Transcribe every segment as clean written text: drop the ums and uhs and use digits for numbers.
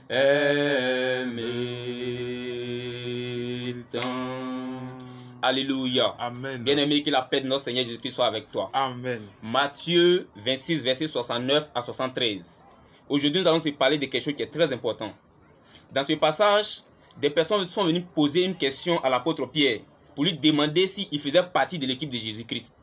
aimé tant. Alléluia. Amen. Bien-aimé, que la paix de notre Seigneur Jésus-Christ soit avec toi. Amen. Matthieu 26, versets 69 à 73. Aujourd'hui, nous allons te parler de quelque chose qui est très important. Dans ce passage, des personnes sont venues poser une question à l'apôtre Pierre pour lui demander s'il faisait partie de l'équipe de Jésus-Christ.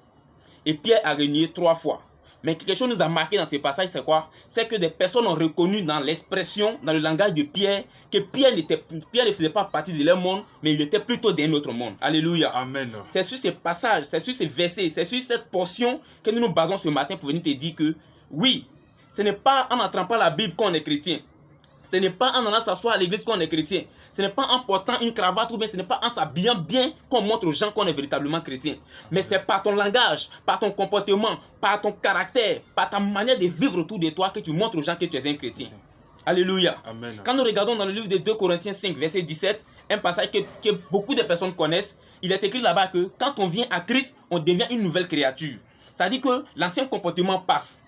Et Pierre a renié 3 fois. Mais quelque chose nous a marqué dans ce passage, c'est quoi? C'est que des personnes ont reconnu dans l'expression, dans le langage de Pierre, que Pierre ne faisait pas partie de leur monde, mais il était plutôt d'un autre monde. Alléluia. Amen. C'est sur ce passage, c'est sur ces versets, c'est sur cette portion que nous nous basons ce matin pour venir te dire que oui, ce n'est pas en entrant pas la Bible qu'on est chrétien. Ce n'est pas en allant s'asseoir à l'église qu'on est chrétien. Ce n'est pas en portant une cravate ou bien ce n'est pas en s'habillant bien qu'on montre aux gens qu'on est véritablement chrétien. Mais c'est par ton langage, par ton comportement, par ton caractère, par ta manière de vivre autour de toi que tu montres aux gens que tu es un chrétien. Alléluia. Amen. Quand nous regardons dans le livre de 2 Corinthiens 5, verset 17, un passage que beaucoup de personnes connaissent, il est écrit là-bas que quand on vient à Christ, on devient une nouvelle créature. Ça dit que l'ancien comportement passe.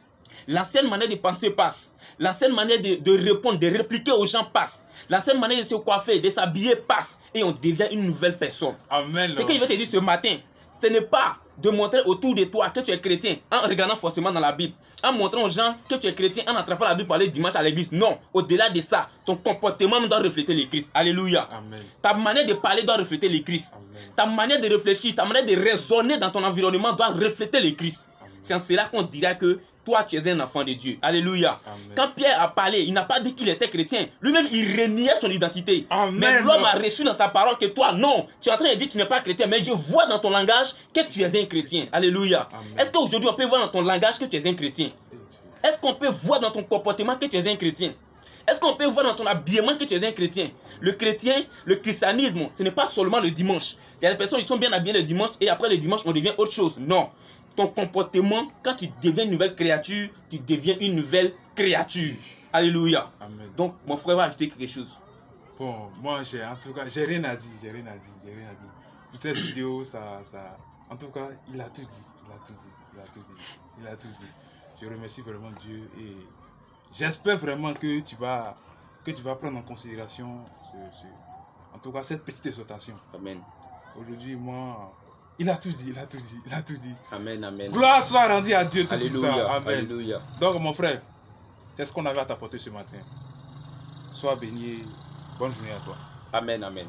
L'ancienne manière de penser passe. L'ancienne manière de répondre, de répliquer aux gens passe. L'ancienne manière de se coiffer, de s'habiller passe. Et on devient une nouvelle personne. Amen. Ce que je vais te dire ce matin, ce n'est pas de montrer autour de toi que tu es chrétien en regardant forcément dans la Bible, en montrant aux gens que tu es chrétien en attrapant la Bible pour aller dimanche à l'église. Non, au-delà de ça, ton comportement doit refléter le Christ. Alléluia. Amen. Ta manière de parler doit refléter le Christ. Amen. Ta manière de réfléchir, ta manière de raisonner dans ton environnement doit refléter le Christ. C'est en cela qu'on dira que toi, tu es un enfant de Dieu. Alléluia. Amen. Quand Pierre a parlé, il n'a pas dit qu'il était chrétien. Lui-même, il reniait son identité. Amen. Mais l'homme a reçu dans sa parole que toi, non, tu es en train de dire que tu n'es pas chrétien. Mais je vois dans ton langage que tu es un chrétien. Alléluia. Est-ce qu'aujourd'hui, on peut voir dans ton langage que tu es un chrétien? Est-ce qu'on peut voir dans ton comportement que tu es un chrétien? Est-ce qu'on peut voir dans ton habillement que tu es un chrétien? Le christianisme, ce n'est pas seulement le dimanche. Il y a des personnes qui sont bien habillées le dimanche et après le dimanche, on devient autre chose. Non. Ton comportement, quand tu deviens une nouvelle créature, tu deviens une nouvelle créature. Alléluia. Amen. Donc, mon frère va ajouter quelque chose. Bon, moi, en tout cas, j'ai rien à dire. Pour cette vidéo, en tout cas, il a tout dit. Je remercie vraiment Dieu et j'espère vraiment que tu vas prendre en considération en tout cas cette petite exhortation. Amen. Aujourd'hui, moi, il a tout dit. Amen, amen. Gloire soit rendue à Dieu tout Alléluia. ça. Amen. Alléluia. Donc, mon frère, c'est ce qu'on avait à t'apporter ce matin. Sois béni. Bonne journée à toi. Amen, amen.